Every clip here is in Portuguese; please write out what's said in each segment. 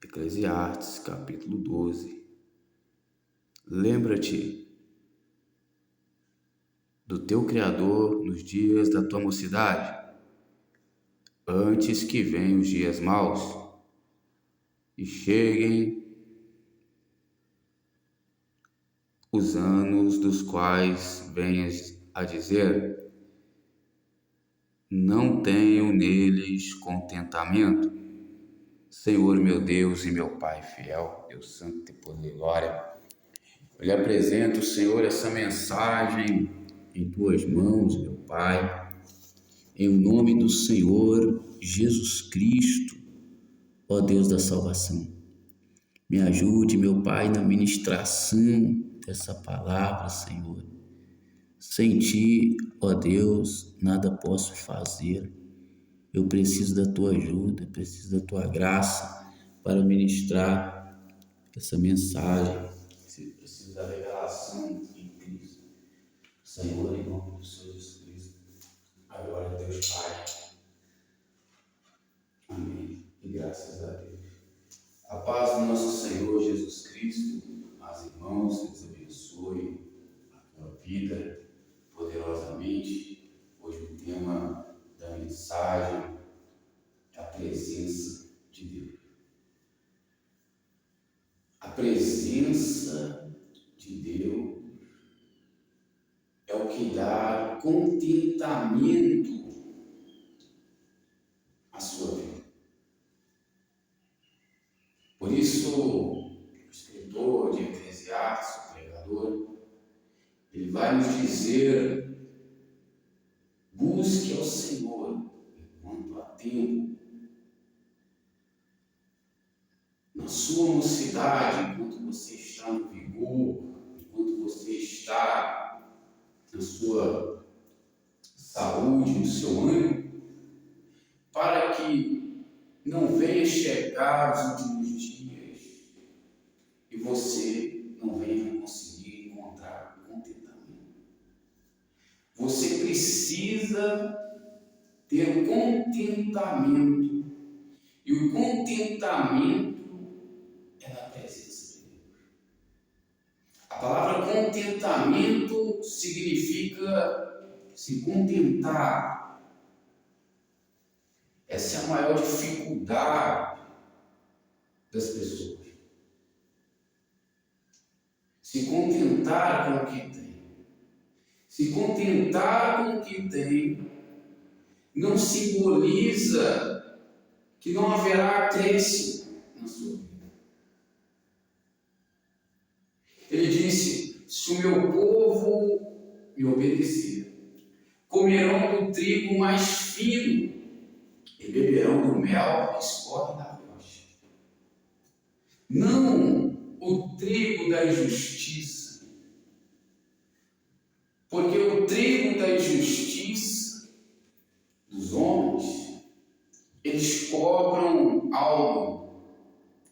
Eclesiastes, capítulo 12. Lembra-te do teu Criador nos dias da tua mocidade, antes que venham os dias maus e cheguem os anos dos quais venhas a dizer: não tenho neles contentamento. Senhor, meu Deus e meu Pai fiel, Deus santo e poder e glória, eu lhe apresento, Senhor, essa mensagem em tuas mãos, meu Pai, em nome do Senhor Jesus Cristo, ó Deus da salvação. Me ajude, meu Pai, na ministração dessa palavra, Senhor. Sem ti, ó Deus, nada posso fazer. Eu preciso da tua ajuda, preciso da tua graça para ministrar essa mensagem. Preciso da revelação em Cristo. Senhor, em nome do Senhor Jesus Cristo. Agora, Deus Pai. Amém. E graças a Deus. A paz do nosso Senhor Jesus Cristo, as irmãos, Deus abençoe a tua vida poderosamente. Hoje o tema da mensagem é a presença de Deus. A presença de Deus é o que dá contentamento à sua vida. Por isso, o escritor de Eclesiastes, o pregador, ele vai nos dizer: busque ao Senhor enquanto há tempo. Na sua mocidade, enquanto você está no vigor, enquanto você está na sua saúde, no seu ânimo, para que não venha chegar os últimos dias e você não venha conseguir encontrar contentamento. Você precisa ter o contentamento, e o contentamento é na presença de Deus. A palavra contentamento significa se contentar. Essa é a maior dificuldade das pessoas. Se contentar com o que tem. Se contentar com o que tem não simboliza que não haverá acréscimo na sua vida. Ele disse: se o meu povo me obedecer, comerão do trigo mais fino e beberão do mel que escorre da rocha. Não o trigo da injustiça, porque o trigo da injustiça dos homens, eles cobram algo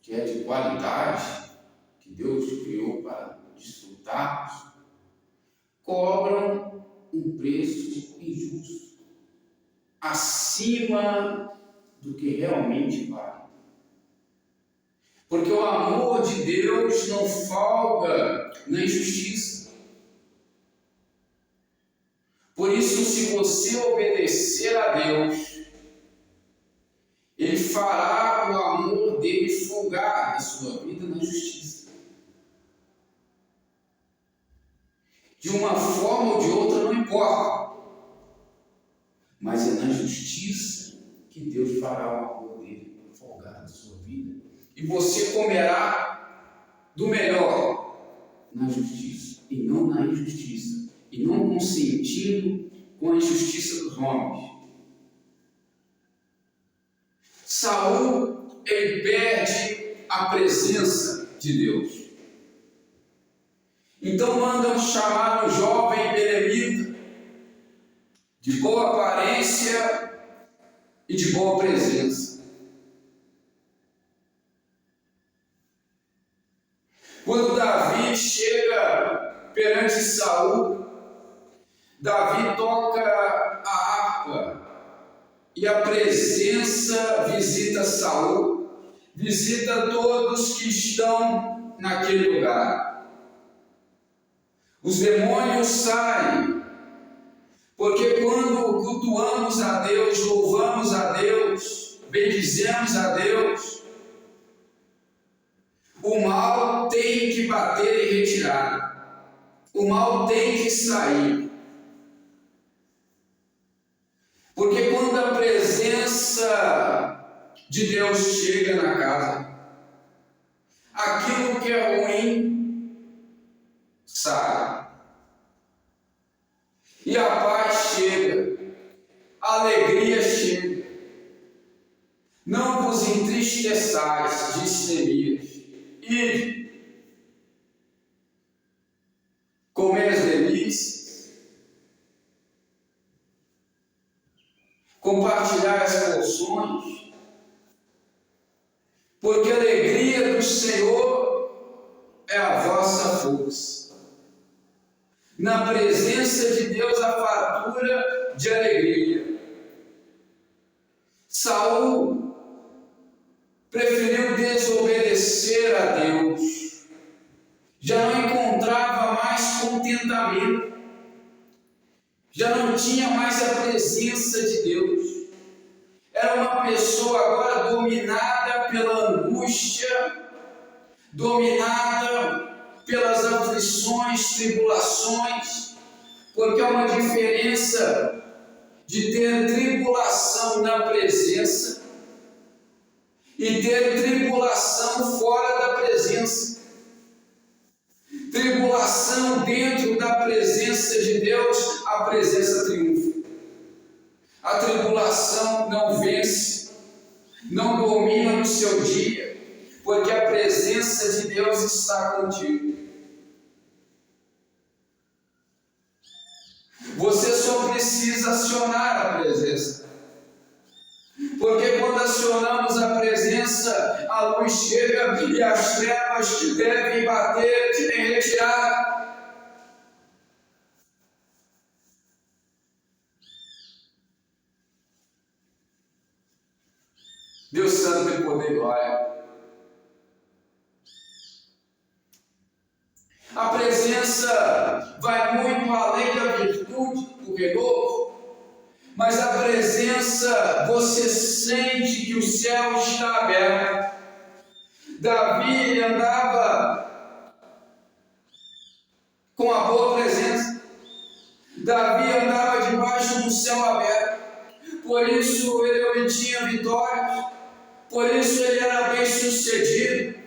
que é de qualidade, que Deus criou para desfrutarmos, cobram um preço injusto, acima do que realmente vale. Porque o amor de Deus não folga na injustiça. Por isso, se você obedecer a Deus, Ele fará o amor dele folgar na sua vida na justiça. De uma forma ou de outra, não importa. Mas é na justiça que Deus fará o amor dele folgar na sua vida. E você comerá do melhor na justiça e não na injustiça. E não consentindo com a injustiça dos homens. Saul, ele perde a presença de Deus. Então mandam chamar um jovem belemita, de boa aparência e de boa presença. Quando Davi chega perante Saul, Davi toca a harpa e a presença visita Saul. visita todos que estão naquele lugar. Os demônios saem, porque quando cultuamos a Deus, louvamos a Deus, bendizemos a Deus, o mal tem que bater e retirar. O mal tem que sair. Porque quando a presença de Deus chega na casa, aquilo que é ruim sai. E a paz chega, a alegria chega. Não vos entristeçais, disse Neemias. Ide, comer as delícias, compartilhar as porções, porque a alegria do Senhor é a vossa força. Na presença de Deus, a fartura de alegria. Saul preferiu desobedecer a Deus, já não encontrava mais contentamento, já não tinha mais a presença de Deus, era uma pessoa agora dominada pela angústia, dominada pelas aflições, tribulações, porque há uma diferença de ter tribulação na presença e ter tribulação fora da presença. Tribulação dentro da presença de Deus, a presença triunfa. A tribulação não vence, não domina no seu dia, porque a presença de Deus está contigo. Você só precisa acionar a presença. Porque quando acionamos a presença, a luz chega e as trevas devem bater em retirada. Deus Santo tem poder e glória. A presença vai muito além da virtude do renovo. Mas a presença, você sente que o céu está aberto. Davi andava com a boa presença. Davi andava debaixo do céu aberto. Por isso ele obtinha vitórias. Por isso ele era bem sucedido.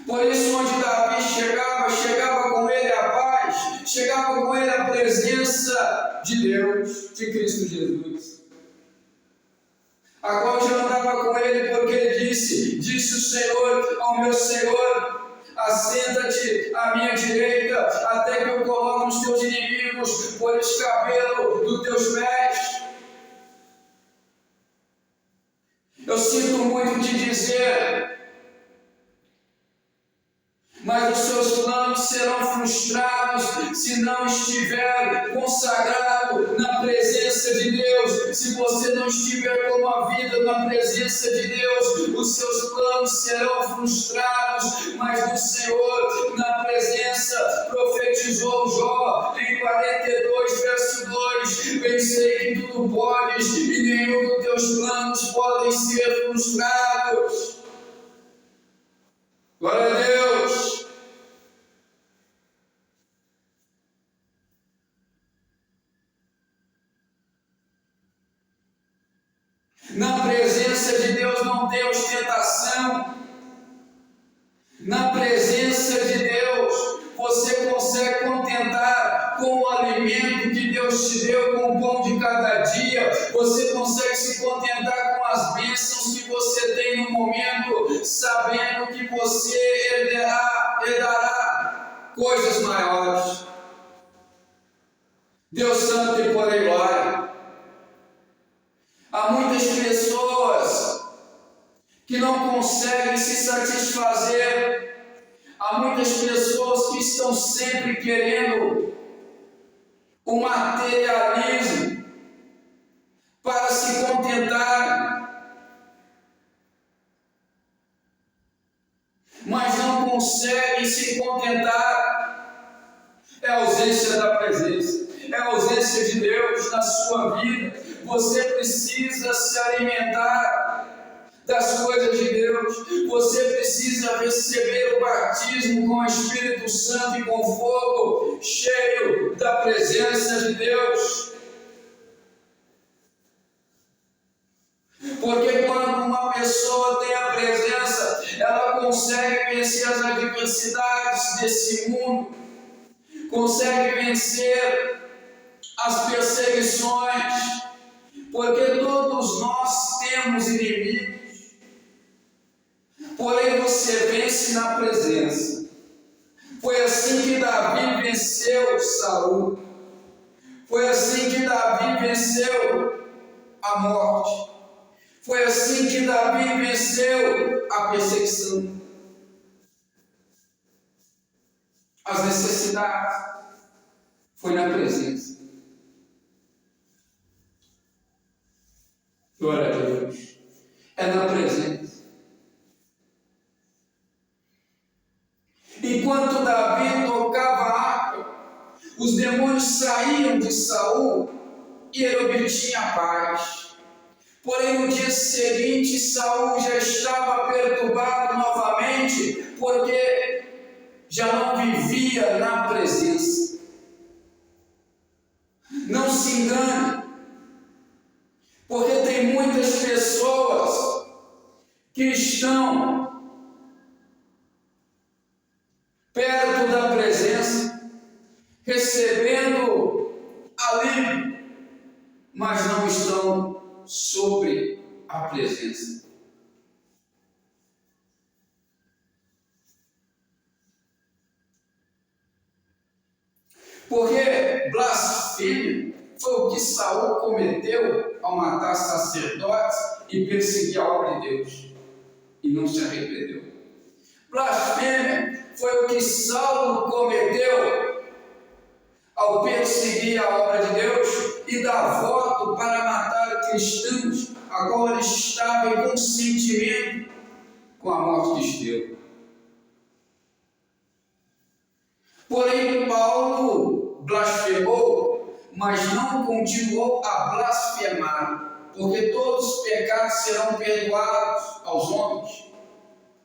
Por isso onde Davi chegava com ele a paz, chegava com ele a presença de Deus, de Cristo Jesus. A qual já andava com ele, porque ele disse o Senhor ao meu Senhor: assenta-te à minha direita, até que eu coloque os teus inimigos por escabelo dos teus pés. Eu sinto muito te dizer, mas os seus planos serão frustrados se não estiver consagrado na presença de Deus. Se você não estiver com a vida na presença de Deus, os seus planos serão frustrados. Mas o Senhor, na presença, profetizou Jó em 42, verso 2: bem sei que tudo podes e nenhum dos teus planos podem ser frustrados. Glória a Deus. Na presença de Deus não tem ostentação. Na presença de Deus você consegue contentar com o alimento que Deus te deu, com o pão de cada dia. Você consegue se contentar com as bênçãos que você tem no momento, sabendo que você herdará coisas maiores. Deus Santo e poder e glória. Há muitas pessoas que não conseguem se satisfazer. Há muitas pessoas que estão sempre querendo o materialismo para se contentar. consegue se contentar. É a ausência da presença, é a ausência de Deus na sua vida. Você precisa se alimentar das coisas de Deus. Você precisa receber o batismo com o Espírito Santo e com fogo, cheio da presença de Deus. Porque quando uma pessoa tem a presença, ela consegue vencer as adversidades desse mundo, consegue vencer as perseguições, porque todos nós temos inimigos, porém você vence na presença. Foi assim que Davi venceu Saul, foi assim que Davi venceu a morte, foi assim que Davi venceu a perseguição, as necessidades. Foi na presença. Glória a Deus. É na presença. Enquanto Davi tocava a harpa, os demônios saíam de Saul e ele obtinha paz. Porém, no dia seguinte, Saul já estava perturbado novamente, porque já não vivia na presença. Não se engane, porque tem muitas pessoas que estão perto da presença, recebendo alívio, mas não estão sobre a presença. Porque blasfêmia foi o que Saul cometeu ao matar sacerdotes e perseguir a obra de Deus, e não se arrependeu. Blasfêmia foi o que Saulo cometeu ao perseguir a obra de Deus e dar voto para matar cristãos, agora estava em consentimento com a morte de Estevão. Porém, Paulo blasfemou, mas não continuou a blasfemar, porque todos os pecados serão perdoados aos homens.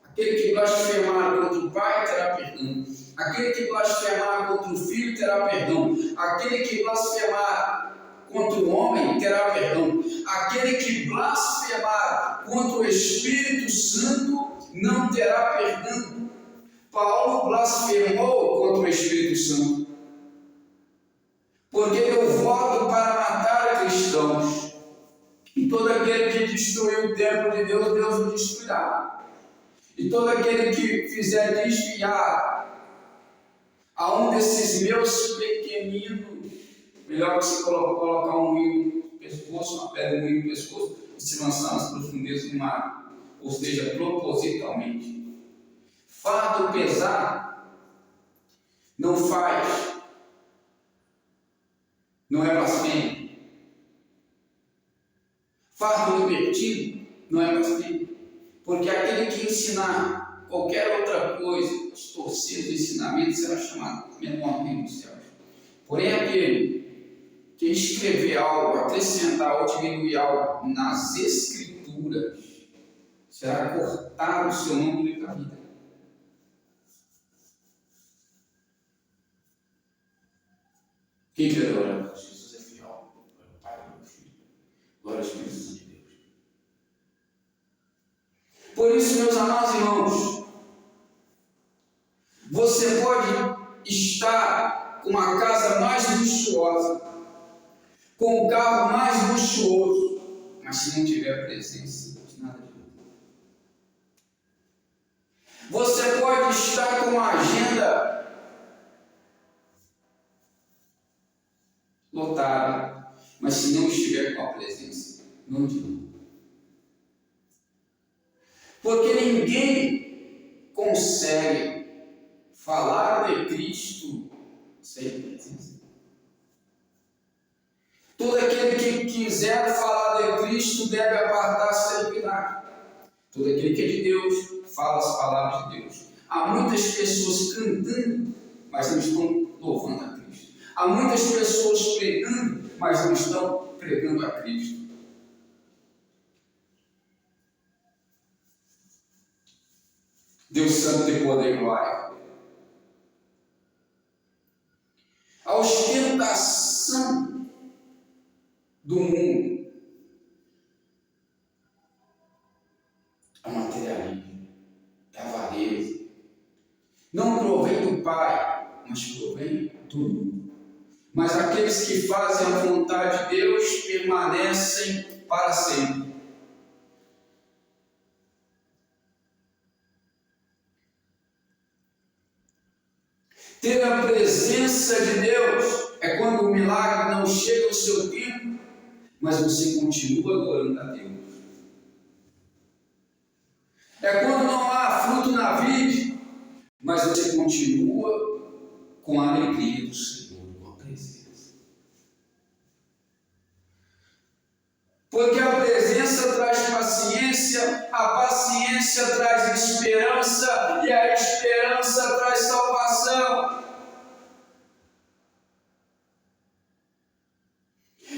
Aquele que blasfemar contra o Pai terá perdão. Aquele que blasfemar contra o Filho terá perdão. Aquele que blasfemar contra o homem terá perdão. Aquele que blasfemar contra o Espírito Santo não terá perdão. Paulo blasfemou contra o Espírito Santo, porque deu voto para matar cristãos. E todo aquele que destruiu o templo de Deus, Deus o destruirá. E todo aquele que fizer desviar a um desses meus pequeninos, melhor que você colocar um moinho no pescoço, uma pedra, um moinho no pescoço, e se lançar nas profundezas do mar, ou seja, propositalmente. Fardo pesado não faz, não é blasfêmia. Fardo invertido não é blasfêmia, porque aquele que ensinar qualquer outra coisa, distorcer os ensinamentos, será chamado menor reino dos céus. Porém, aquele que escrever algo, acrescentar ou diminuir algo nas Escrituras, será cortado o seu nome do livro da vida. Quem quer orar? Jesus é fiel. Glória ao Pai, glória ao Filho, glória ao Espírito Santo de Deus. Por isso, meus amados irmãos, você pode estar com uma casa mais luxuosa, com um carro mais luxuoso, mas se não tiver presença, de nada adianta. Você pode estar com uma agenda lotada, mas se não estiver com a presença, não adianta. Porque ninguém consegue falar de Cristo sem presença. Todo aquele que quiser falar de Cristo deve apartar-se da iniquidade. Todo aquele que é de Deus fala as palavras de Deus. Há muitas pessoas cantando, mas não estão louvando a Cristo. Há muitas pessoas pregando, mas não estão pregando a Cristo. Deus Santo tem poder e glória. A ostentação do mundo, a materialismo, a avareza, não provém do Pai, mas provém do mundo. Mas aqueles que fazem a vontade de Deus permanecem para sempre. Ter a presença de Deus é quando o milagre não chega ao seu tempo, mas você continua adorando a Deus. É quando não há fruto na vida, mas você continua com a alegria do Senhor, com a presença. Porque a presença traz paciência, a paciência traz esperança e a esperança traz salvação.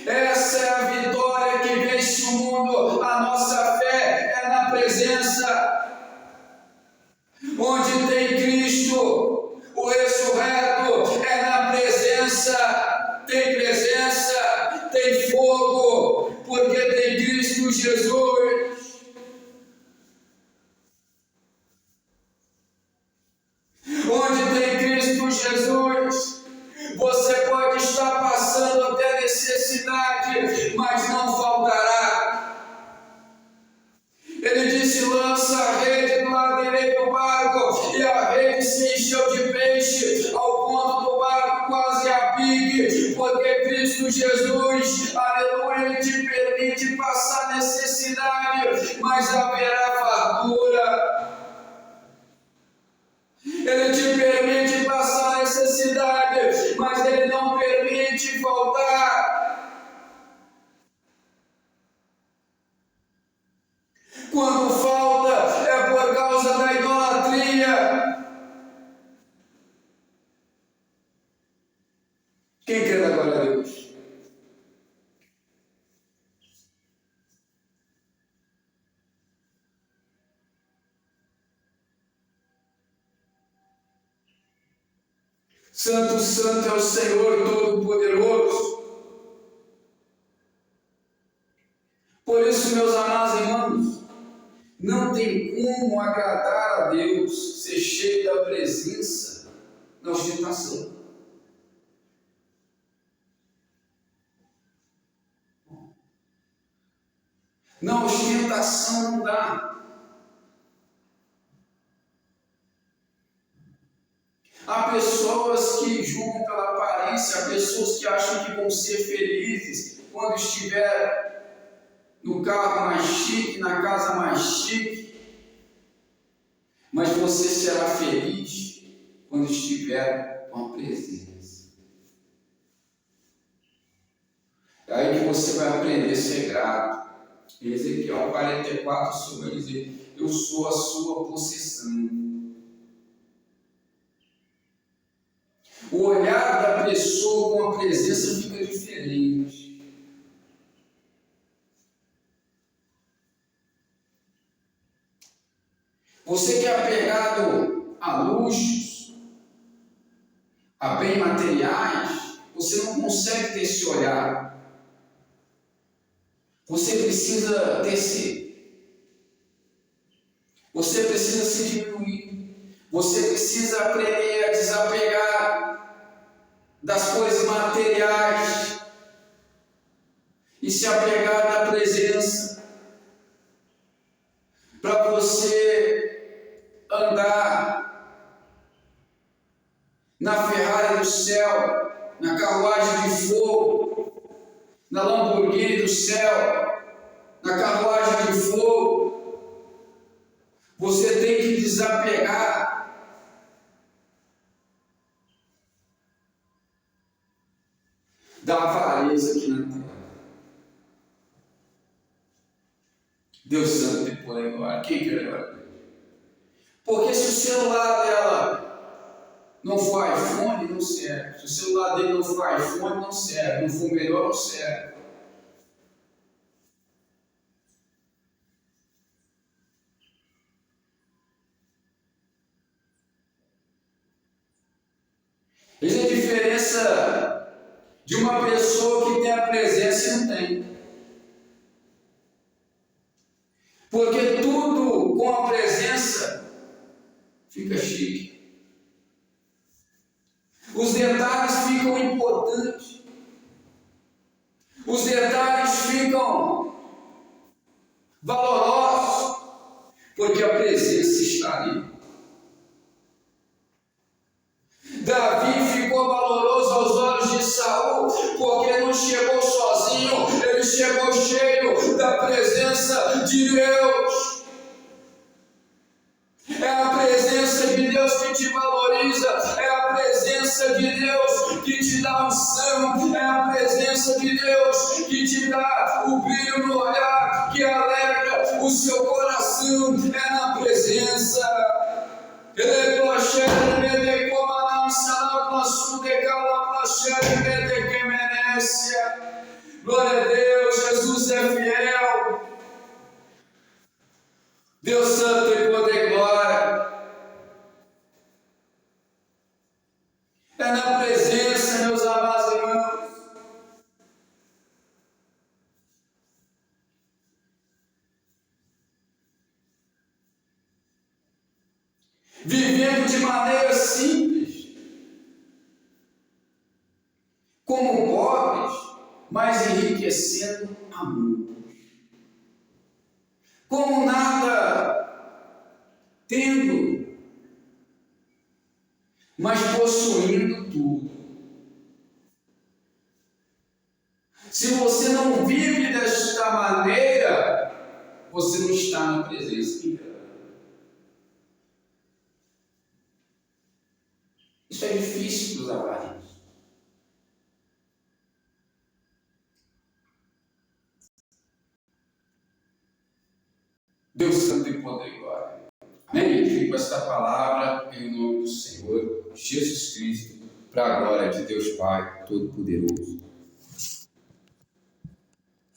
Essa é a vitória que vence o mundo. A nossa fé é na presença. Onde tem Cristo, o ressurreto, é na presença. Tem presença, tem fogo, porque tem Cristo Jesus. Onde tem Cristo Jesus, você pode estar passando até necessidade, mas não faltará. Ele disse: lança a rede do lado direito do barco, e a rede se encheu de peixe, ao ponto do barco quase a pique, porque Cristo Jesus, aleluia, Ele te permite passar necessidade, mas haverá fartura. Ele te permite passar necessidade, mas Ele não permite faltar. Quando falta, é por causa da idolatria. Quem quer dar glória a Deus? Santo, santo é o Senhor Todo-Poderoso. Por isso, meus amados irmãos, não tem como agradar a Deus, ser cheio da presença na ostentação. Na ostentação não dá. Há pessoas que julgam pela aparência, há pessoas que acham que vão ser felizes quando estiver no carro mais chique, na casa mais chique, mas você será feliz quando estiver com a presença. É aí que você vai aprender a ser grato. Em Ezequiel 44, o Senhor vai dizer: eu sou a sua possessão. O olhar da pessoa com a presença fica diferente. Você que é apegado a luxos, a bens materiais, você não consegue ter esse olhar. Você precisa descer. Você precisa se diminuir. Você precisa aprender a desapegar das coisas materiais e se apegar na presença, para você andar na Ferrari do céu, na carruagem de fogo, na Lamborghini do céu, na carruagem de fogo. Você tem que desapegar da avareza aqui na terra. Deus Santo tem poder agora. Quem quer agora? Porque se o celular dela não for iPhone, não serve. Se o celular dele não for iPhone, não serve. Não for melhor, não serve. Veja a diferença de uma pessoa que tem a presença e não tem. Porque tudo com a presença fica chique. Os detalhes ficam importantes. Os detalhes ficam valorosos. Porque a presença está ali. Davi ficou valoroso aos olhos de Saul, porque não chegou sozinho, ele chegou cheio da presença de Deus. É a presença de Deus que te valoriza, é a presença de Deus que te dá unção, é a presença de Deus que te dá o brilho no olhar, que alegra o seu coração, é na presença. Glória a Deus, Jesus é fiel. Deus santo e poder e glória. É na presença, meus amados irmãos. Vivendo de maneira simples, como pobres, mas enriquecendo a muitos. Como nada tendo, mas possuindo tudo. Se você não vive desta maneira, você não está na presença de Deus. Isso é difícil dos avarentos. Deus santo e poder e glória. Amém? Fico esta palavra em nome do Senhor Jesus Cristo, para a glória de Deus Pai Todo-Poderoso.